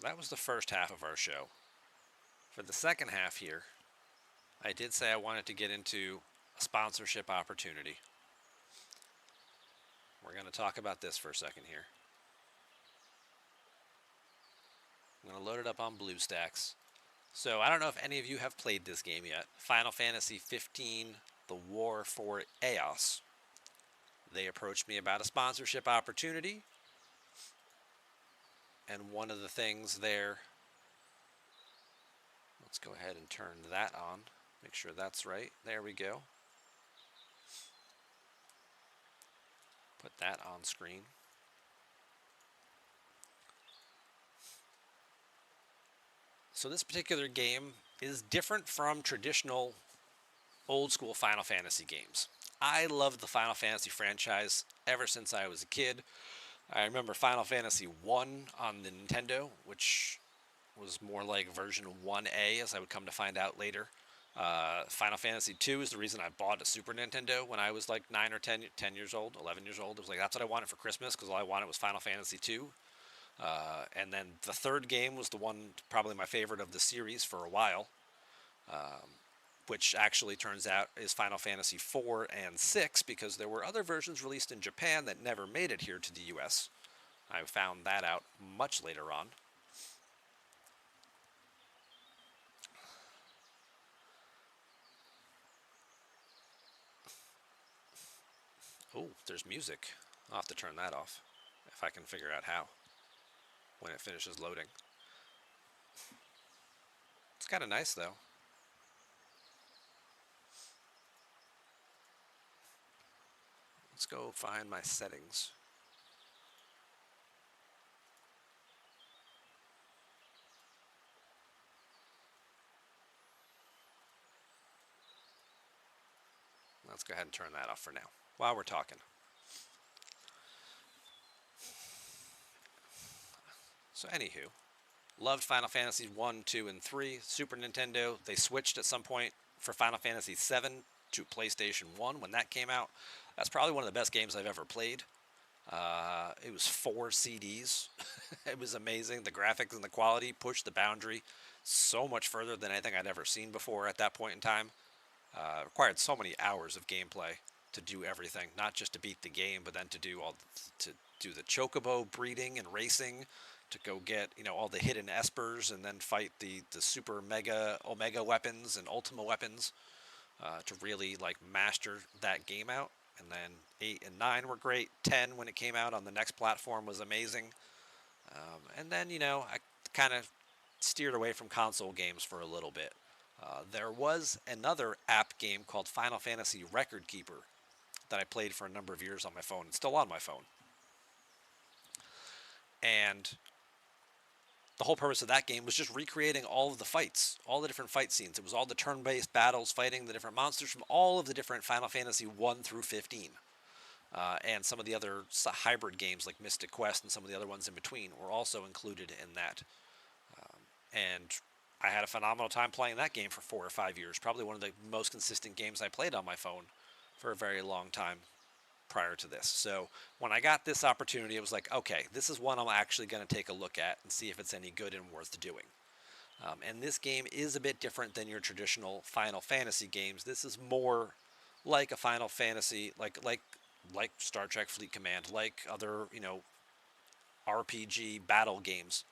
that was the first half of our show. For the second half here, I did say I wanted to get into a sponsorship opportunity. We're going to talk about this for a second here. I'm going to load it up on BlueStacks. So I don't know if any of you have played this game yet. Final Fantasy 15, The War for Eos. They approached me about a sponsorship opportunity. And one of the things there, let's go ahead and turn that on. Make sure that's right. There we go. Put that on screen. So this particular game is different from traditional old school Final Fantasy games. I loved the Final Fantasy franchise ever since I was a kid. I remember Final Fantasy 1 on the Nintendo, which was more like version 1A, as I would come to find out later. Final Fantasy 2 is the reason I bought a Super Nintendo when I was like 9 or 10 years old, 11 years old. It was like, that's what I wanted for Christmas, because all I wanted was Final Fantasy 2. And then the third game was the one, probably my favorite of the series for a while, which actually turns out is Final Fantasy 4 and 6, because there were other versions released in Japan that never made it here to the US. I found that out much later on. Oh, there's music. I'll have to turn that off if I can figure out how when it finishes loading. It's kind of nice though. Let's go find my settings. Let's go ahead and turn that off for now while we're talking. So anywho, loved Final Fantasy 1, 2, and 3. Super Nintendo, they switched at some point for Final Fantasy 7 to PlayStation 1 when that came out. That's probably one of the best games I've ever played. It was 4 CDs. It was amazing. The graphics and the quality pushed the boundary so much further than anything I'd ever seen before at that point in time. Required so many hours of gameplay to do everything, not just to beat the game, but then to do the chocobo breeding and racing, to go get all the hidden espers and then fight the super mega omega weapons and ultima weapons, to really like master that game out. And then 8 and 9 were great. 10, when it came out on the next platform, was amazing. And then I kind of steered away from console games for a little bit. There was another app game called Final Fantasy Record Keeper that I played for a number of years on my phone. It's still on my phone. And the whole purpose of that game was just recreating all of the fights, all the different fight scenes. It was all the turn-based battles, fighting the different monsters from all of the different Final Fantasy 1 through 15. And some of the other hybrid games like Mystic Quest and some of the other ones in between were also included in that. And I had a phenomenal time playing that game for 4 or 5 years. Probably one of the most consistent games I played on my phone for a very long time prior to this. So when I got this opportunity, it was like, okay, this is one I'm actually going to take a look at and see if it's any good and worth doing. And this game is a bit different than your traditional Final Fantasy games. This is more like a Final Fantasy, like Star Trek Fleet Command, like other RPG battle games,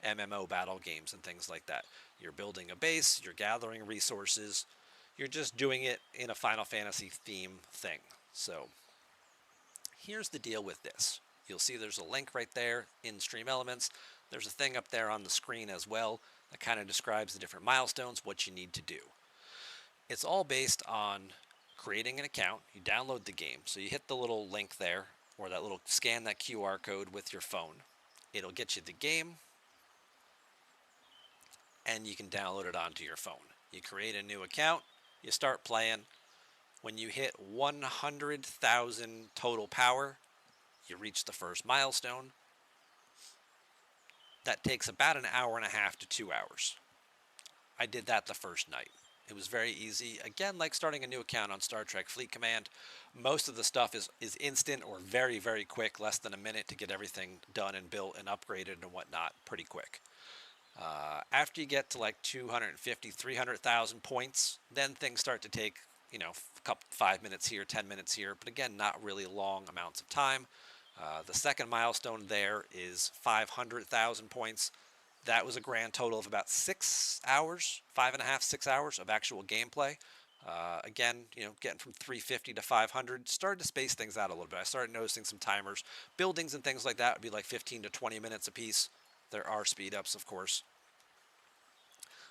MMO battle games, and things like that. You're building a base, you're gathering resources, you're just doing it in a Final Fantasy theme thing. So here's the deal with this. You'll see there's a link right there in Stream Elements. There's a thing up there on the screen as well that kind of describes the different milestones, what you need to do. It's all based on creating an account. You download the game. So you hit the little link there, or that little scan that QR code with your phone. It'll get you the game, and you can download it onto your phone. You create a new account, you start playing. When you hit 100,000 total power, you reach the first milestone. That takes about an hour and a half to 2 hours. I did that the first night. It was very easy. Again, like starting a new account on Star Trek Fleet Command, most of the stuff is instant or very, very quick, less than a minute to get everything done and built and upgraded and whatnot, pretty quick. After you get to like 250, 300,000 points, then things start to take, a couple 5 minutes here, 10 minutes here, but again, not really long amounts of time. The second milestone there is 500,000 points. That was a grand total of about 6 hours, 5.5, 6 hours of actual gameplay. Again, getting from 350 to 500 started to space things out a little bit. I started noticing some timers. Buildings and things like that would be like 15 to 20 minutes a piece. There are speed ups, of course.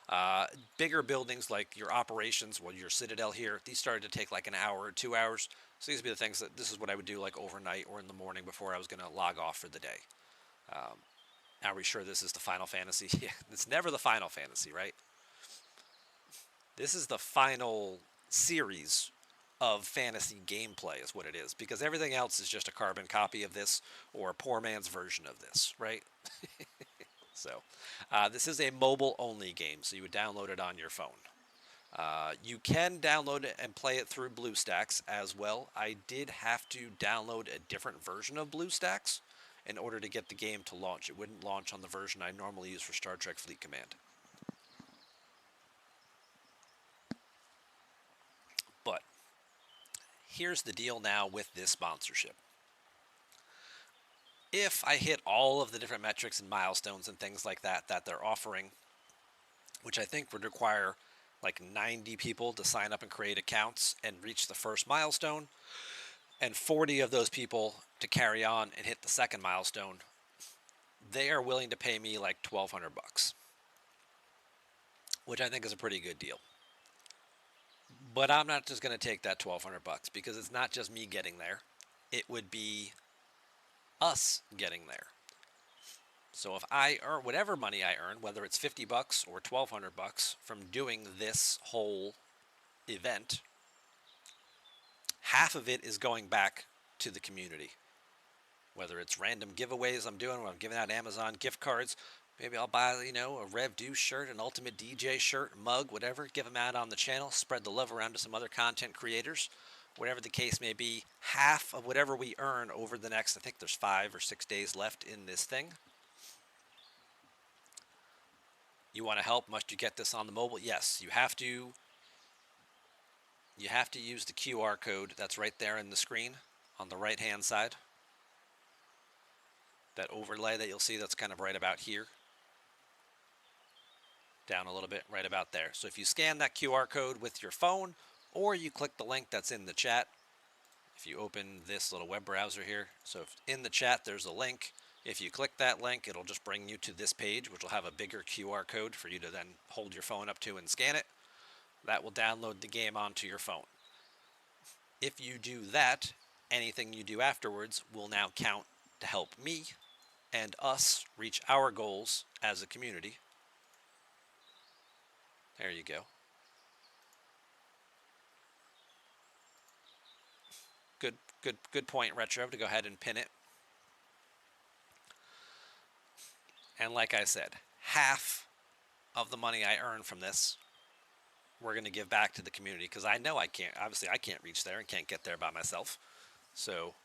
Uh, Bigger buildings like your operations, well, your citadel here, these started to take like an hour or 2 hours. So these would be the things that this is what I would do like overnight or in the morning before I was going to log off for the day. Um, are we sure this is the Final Fantasy? Yeah, it's never the Final Fantasy, right? This is the final series of fantasy gameplay, is what it is, because everything else is just a carbon copy of this or a poor man's version of this, right? So, this is a mobile only game, so you would download it on your phone. You can download it and play it through BlueStacks as well. I did have to download a different version of BlueStacks in order to get the game to launch. It wouldn't launch on the version I normally use for Star Trek Fleet Command. But here's the deal now with this sponsorship. If I hit all of the different metrics and milestones and things like that that they're offering, which I think would require like 90 people to sign up and create accounts and reach the first milestone, and 40 of those people to carry on and hit the second milestone, they are willing to pay me like $1,200, which I think is a pretty good deal. But I'm not just going to take that $1,200 because it's not just me getting there. It would be us getting there. So if I earn whatever money I earn, whether it's $50 or $1,200 from doing this whole event, half of it is going back to the community. Whether it's random giveaways I'm doing, when I'm giving out Amazon gift cards, maybe I'll buy, a Rev Do shirt, an Ultimate DJ shirt, mug, whatever, give them out on the channel, spread the love around to some other content creators. Whatever the case may be, half of whatever we earn over the next, I think there's 5 or 6 days left in this thing. You want to help? Must you get this on the mobile? Yes, you have to. You have to use the QR code that's right there in the screen on the right hand side. That overlay that you'll see that's kind of right about here. Down a little bit, right about there. So if you scan that QR code with your phone, or you click the link that's in the chat, if you open this little web browser here, so if in the chat there's a link. If you click that link, it'll just bring you to this page, which will have a bigger QR code for you to then hold your phone up to and scan it. That will download the game onto your phone. If you do that, anything you do afterwards will now count to help me and us reach our goals as a community. There you go. Good point, Retro, to go ahead and pin it. And like I said, half of the money I earn from this, we're going to give back to the community, because I know I can't reach there and can't get there by myself. So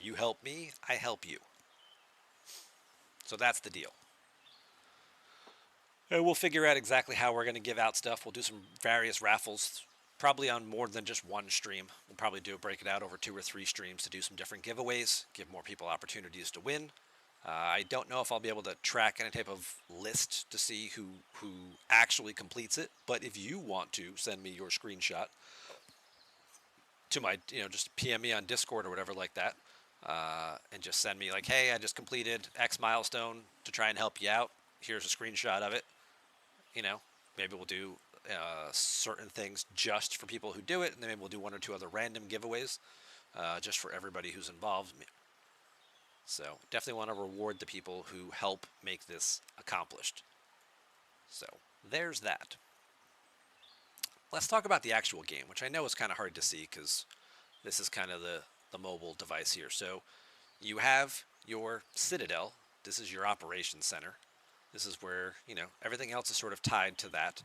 you help me, I help you. So that's the deal. And we'll figure out exactly how we're going to give out stuff. We'll do some various raffles, probably on more than just one stream. We'll probably break it out over 2 or 3 streams to do some different giveaways, give more people opportunities to win. I don't know if I'll be able to track any type of list to see who actually completes it, but if you want to send me your screenshot to my, just PM me on Discord or whatever like that, and just send me like, hey, I just completed X milestone to try and help you out. Here's a screenshot of it. Maybe we'll do certain things just for people who do it, and then maybe we'll do 1 or 2 other random giveaways just for everybody who's involved. So definitely want to reward the people who help make this accomplished. So there's that. Let's talk about the actual game, which I know is kind of hard to see because this is kind of the mobile device here. So you have your citadel. This is your operations center. This is where, everything else is sort of tied to that.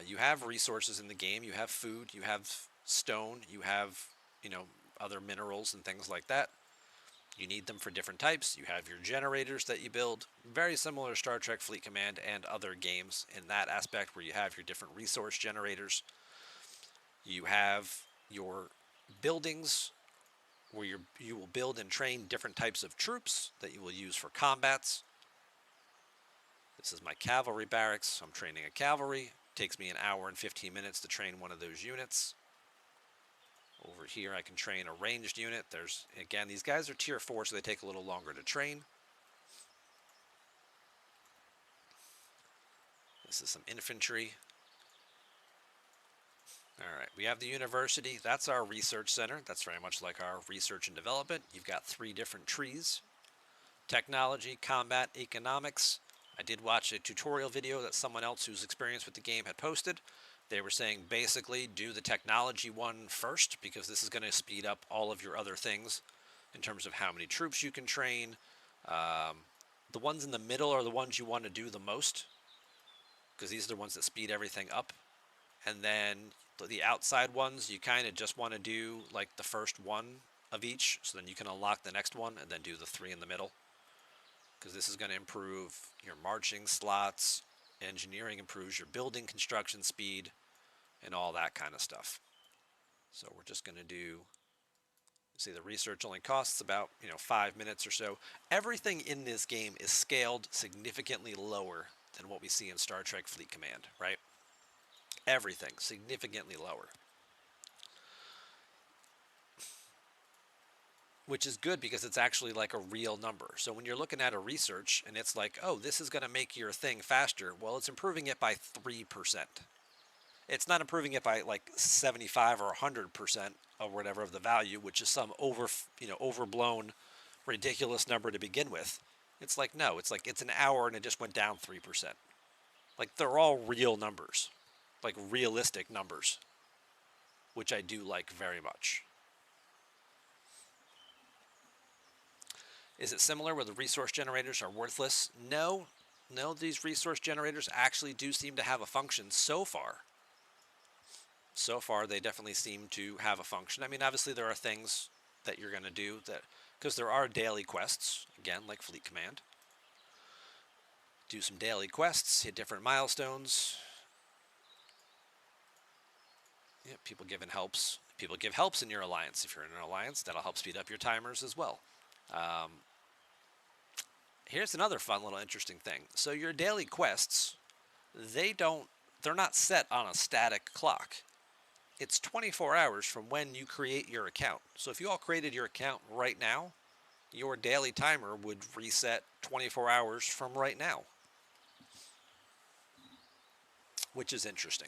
You have resources in the game. You have food. You have stone. You have, other minerals and things like that. You need them for different types. You have your generators that you build, very similar to Star Trek Fleet Command and other games in that aspect where you have your different resource generators. You have your buildings where you will build and train different types of troops that you will use for combats. This is my cavalry barracks. So I'm training a cavalry. It takes me an hour and 15 minutes to train one of those units. Over here I can train a ranged unit. Again, these guys are tier 4, so they take a little longer to train. This is some infantry. Alright, we have the university. That's our research center. That's very much like our research and development. You've got 3 different trees. Technology, combat, economics. I did watch a tutorial video that someone else who's experienced with the game had posted. They were saying basically do the technology one first because this is going to speed up all of your other things in terms of how many troops you can train. The ones in the middle are the ones you want to do the most because these are the ones that speed everything up. And then the outside ones you kind of just want to do like the first one of each, so then you can unlock the next one and then do the 3 in the middle. Because this is going to improve your marching slots, engineering improves your building construction speed, and all that kind of stuff. So we're just going to do, see, the research only costs about 5 minutes or so. Everything in this game is scaled significantly lower than what we see in Star Trek Fleet Command, right? Everything significantly lower. Which is good because it's actually like a real number. So when you're looking at a research and it's like, oh, this is going to make your thing faster, well, it's improving it by 3%. It's not improving it by like 75 or 100% or whatever of the value, which is some overblown, ridiculous number to begin with. It's like, no, it's an hour and it just went down 3%. Like, they're all real numbers, like realistic numbers, which I do like very much. Is it similar where the resource generators are worthless? No, these resource generators actually do seem to have a function so far. So far, they definitely seem to have a function. I mean, obviously there are things that you're going to do that, because there are daily quests, again, like Fleet Command. Do some daily quests, hit different milestones. Yeah, people giving helps. People give helps in your alliance. If you're in an alliance, that'll help speed up your timers as well. Here's another fun little interesting thing. So your daily quests, they're not set on a static clock. It's 24 hours from when you create your account. So if you all created your account right now, your daily timer would reset 24 hours from right now. Which is interesting.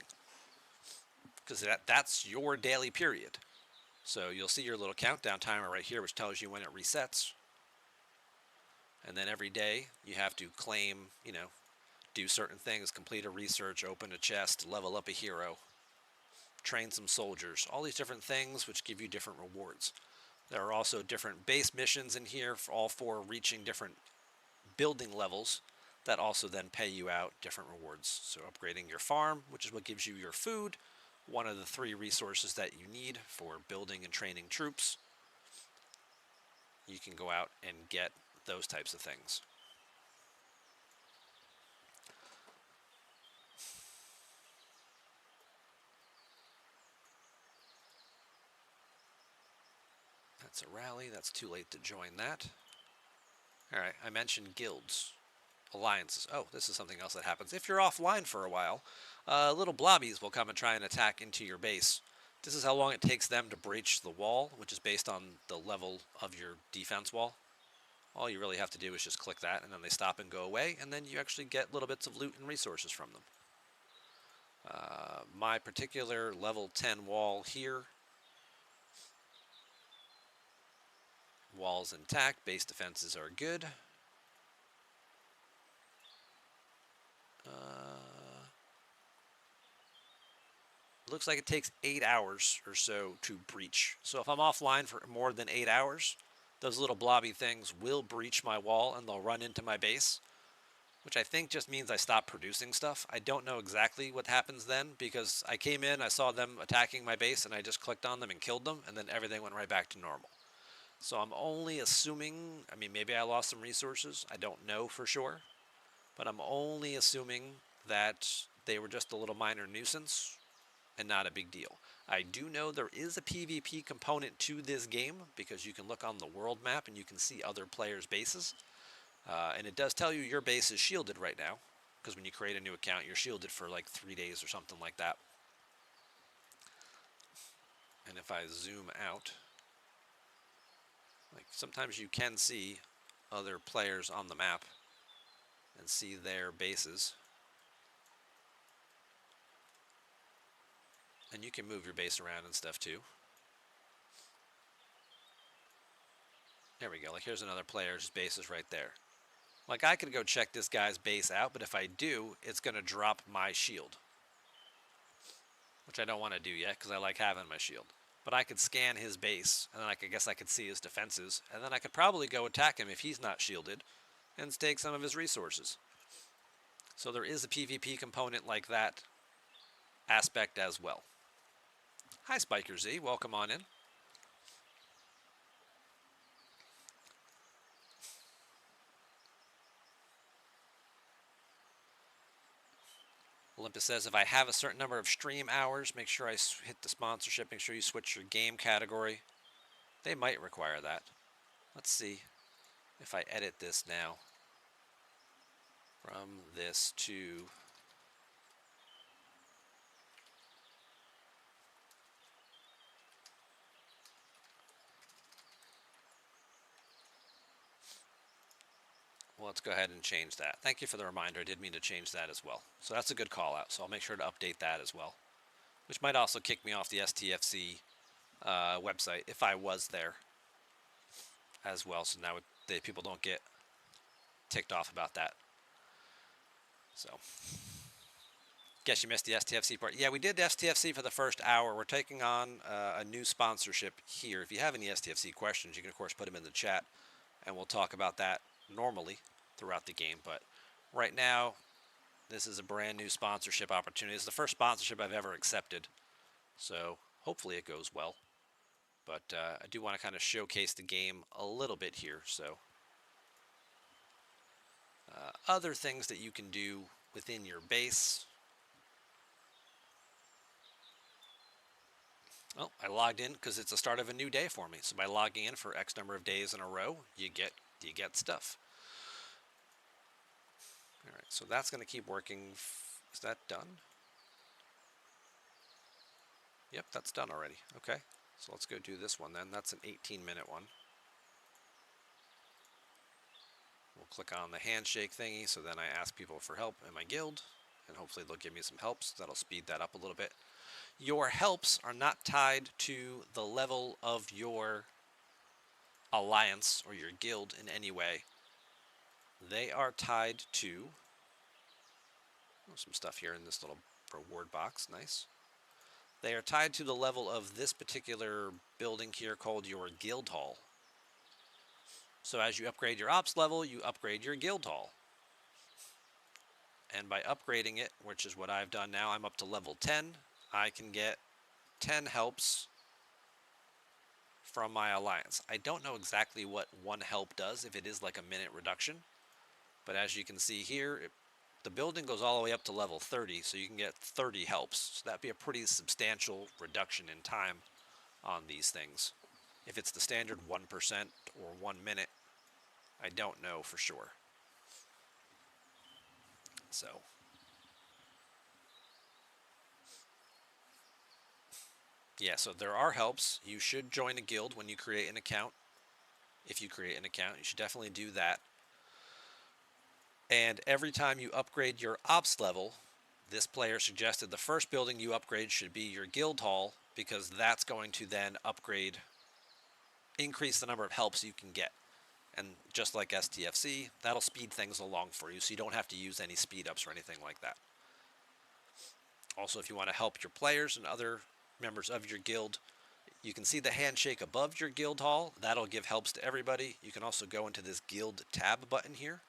Because that's your daily period. So you'll see your little countdown timer right here, which tells you when it resets. And then every day you have to claim, do certain things, complete a research, open a chest, level up a hero, train some soldiers, all these different things which give you different rewards. There are also different base missions in here, all for reaching different building levels that also then pay you out different rewards. So upgrading your farm, which is what gives you your food, one of the 3 resources that you need for building and training troops. You can go out and get those types of things. That's a rally. That's too late to join that. Alright, I mentioned guilds. Alliances. Oh, this is something else that happens. If you're offline for a while, little blobbies will come and try and attack into your base. This is how long it takes them to breach the wall, which is based on the level of your defense wall. All you really have to do is just click that, and then they stop and go away, and then you actually get little bits of loot and resources from them. My particular level 10 wall here. Walls intact, base defenses are good. Looks like it takes 8 hours or so to breach. So if I'm offline for more than 8 hours, those little blobby things will breach my wall and they'll run into my base, which I think just means I stop producing stuff. I don't know exactly what happens then because I came in, I saw them attacking my base, and I just clicked on them and killed them, and then everything went right back to normal. So I'm only assuming, I mean, maybe I lost some resources. I don't know for sure. But I'm only assuming that they were just a little minor nuisance and not a big deal. I do know there is a PvP component to this game because you can look on the world map and you can see other players' bases. And it does tell you your base is shielded right now because when you create a new account, you're shielded for like 3 days or something like that. And if I zoom out, like sometimes you can see other players on the map and see their bases. And you can move your base around and stuff too. There we go. Like here's another player's base is right there. Like I could go check this guy's base out, but if I do, it's going to drop my shield. Which I don't want to do yet because I like having my shield. But I could scan his base, and then I guess I could see his defenses, and then I could probably go attack him if he's not shielded, and take some of his resources. So there is a PvP component like that aspect as well. Hi Spiker Z, welcome on in. Olympus says, if I have a certain number of stream hours, make sure I hit the sponsorship, make sure you switch your game category. They might require that. Let's see if I edit this now. From this to... Well, let's go ahead and change that. Thank you for the reminder. I did mean to change that as well. So that's a good call out. So I'll make sure to update that as well. Which might also kick me off the STFC website if I was there as well. So now people don't get ticked off about that. So, guess you missed the STFC part. Yeah, we did the STFC for the first hour. We're taking on a new sponsorship here. If you have any STFC questions, you can, of course, put them in the chat, and we'll talk about that normally throughout the game. But right now, this is a brand new sponsorship opportunity. It's the first sponsorship I've ever accepted. So, hopefully it goes well. But I do want to kind of showcase the game a little bit here. So, other things that you can do within your base. Oh, I logged in because it's the start of a new day for me. So by logging in for X number of days in a row, you get stuff. All right, so that's going to keep working. Is that done? Yep, that's done already. Okay, so let's go do this one then. That's an 18-minute one. We'll click on the handshake thingy, so then I ask people for help in my guild, and hopefully they'll give me some helps. That'll speed that up a little bit. Your helps are not tied to the level of your alliance or your guild in any way. They are tied to some stuff here in this little reward box. Nice. They are tied to the level of this particular building here called your guild hall. So as you upgrade your ops level, you upgrade your guild hall. And by upgrading it, which is what I've done now, I'm up to level 10. I can get 10 helps from my alliance. I don't know exactly what one help does, if it is like a minute reduction. But as you can see here, the building goes all the way up to level 30, so you can get 30 helps. So that'd be a pretty substantial reduction in time on these things. If it's the standard 1% or 1 minute, I don't know for sure. So, yeah, so there are helps. You should join a guild when you create an account. If you create an account, you should definitely do that. And every time you upgrade your ops level, this player suggested the first building you upgrade should be your guild hall, because that's going to then increase the number of helps you can get. And just like STFC, that'll speed things along for you, so you don't have to use any speed ups or anything like that. Also, if you want to help your players and other members of your guild, you can see the handshake above your guild hall. That'll give helps to everybody. You can also go into this guild tab button here,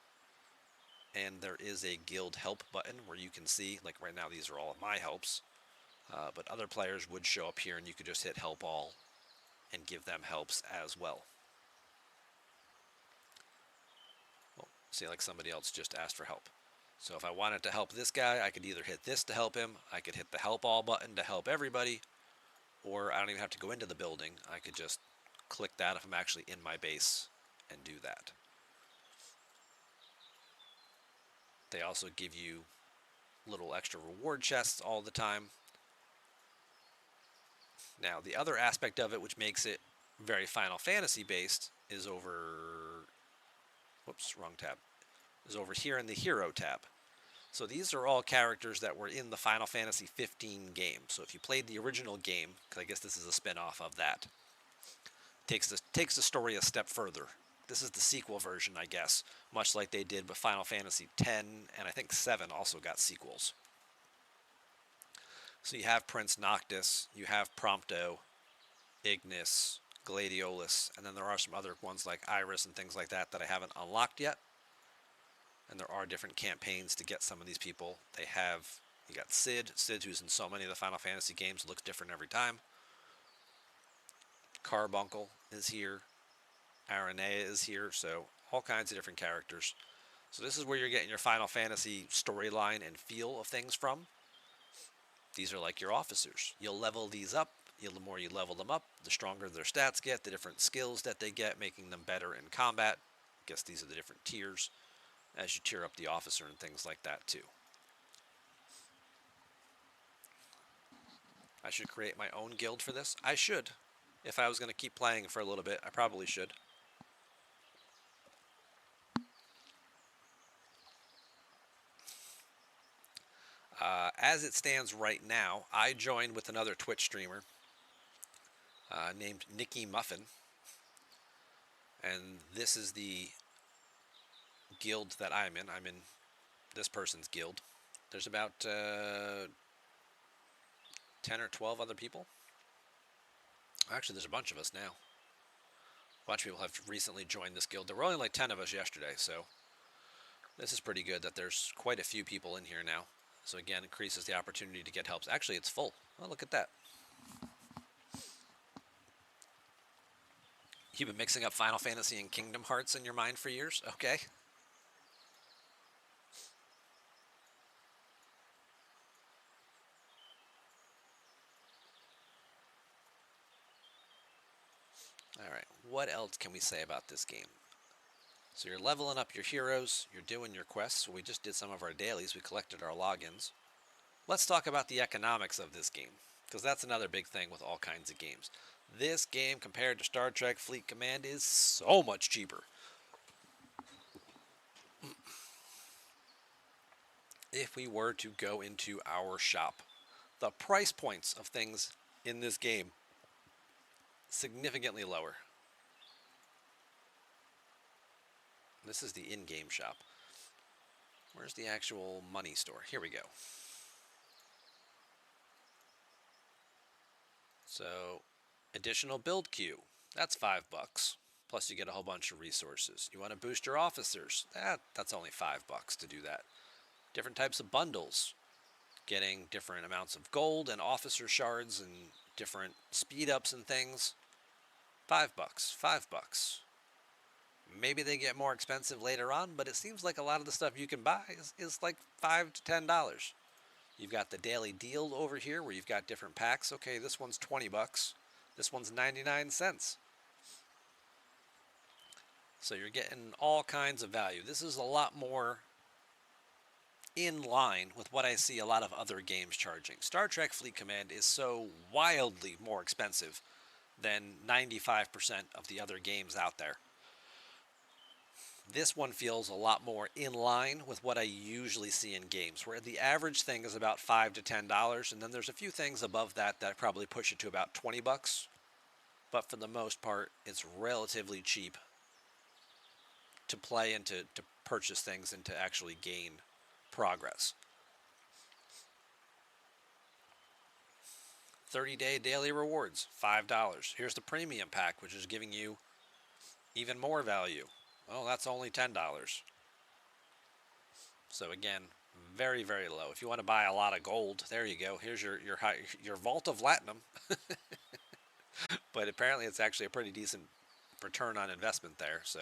and there is a guild help button where you can see, like right now, these are all of my helps, but other players would show up here and you could just hit help all and give them helps as well. See, like somebody else just asked for help. So if I wanted to help this guy, I could either hit this to help him, I could hit the help all button to help everybody, or I don't even have to go into the building. I could just click that if I'm actually in my base and do that. They also give you little extra reward chests all the time. Now, the other aspect of it, which makes it very Final Fantasy based, is over, whoops, wrong tab, is over here in the Hero tab. So these are all characters that were in the Final Fantasy 15 game. So if you played the original game, because I guess this is a spin-off of that, takes the story a step further. This is the sequel version, I guess, much like they did with Final Fantasy 10, and I think 7 also got sequels. So you have Prince Noctis, you have Prompto, Ignis, Gladiolus, and then there are some other ones like Iris and things like that that I haven't unlocked yet. And there are different campaigns to get some of these people. You got Sid, who's in so many of the Final Fantasy games, looks different every time. Carbuncle is here. Aranea is here, so all kinds of different characters. So this is where you're getting your Final Fantasy storyline and feel of things from. These are like your officers. You'll level these up. The more you level them up, the stronger their stats get, the different skills that they get, making them better in combat. I guess these are the different tiers as you tier up the officer and things like that too. I should create my own guild for this. I should. If I was going to keep playing for a little bit, I probably should. As it stands right now, I joined with another Twitch streamer named Nikki Muffin. And this is the guild that I'm in. I'm in this person's guild. There's about 10 or 12 other people. Actually, there's a bunch of us now. A bunch of people have recently joined this guild. There were only like 10 of us yesterday, so this is pretty good that there's quite a few people in here now. So again, increases the opportunity to get helps. Actually, it's full. Oh, look at that. You've been mixing up Final Fantasy and Kingdom Hearts in your mind for years? Okay. Alright, what else can we say about this game? So you're leveling up your heroes, you're doing your quests. We just did some of our dailies, we collected our logins. Let's talk about the economics of this game, because that's another big thing with all kinds of games. This game, compared to Star Trek Fleet Command, is so much cheaper. If we were to go into our shop, the price points of things in this game significantly lower. This is the in-game shop. Where's the actual money store? Here we go. So, additional build queue. That's $5. Plus you get a whole bunch of resources. You want to boost your officers. That's only $5 to do that. Different types of bundles. Getting different amounts of gold and officer shards and different speed ups and things. $5. $5. Maybe they get more expensive later on, but it seems like a lot of the stuff you can buy is like $5 to $10. You've got the daily deal over here where you've got different packs. Okay, this one's $20. This one's 99 cents. So you're getting all kinds of value. This is a lot more in line with what I see a lot of other games charging. Star Trek Fleet Command is so wildly more expensive than 95% of the other games out there. This one feels a lot more in line with what I usually see in games, where the average thing is about $5 to $10, and then there's a few things above that that probably push it to about $20. But for the most part, it's relatively cheap to play and to purchase things and to actually gain progress. 30-day daily rewards, $5. Here's the premium pack, which is giving you even more value. Oh, that's only $10. So again, very, very low. If you want to buy a lot of gold, there you go. Here's your Vault of Latinum. But apparently it's actually a pretty decent return on investment there. So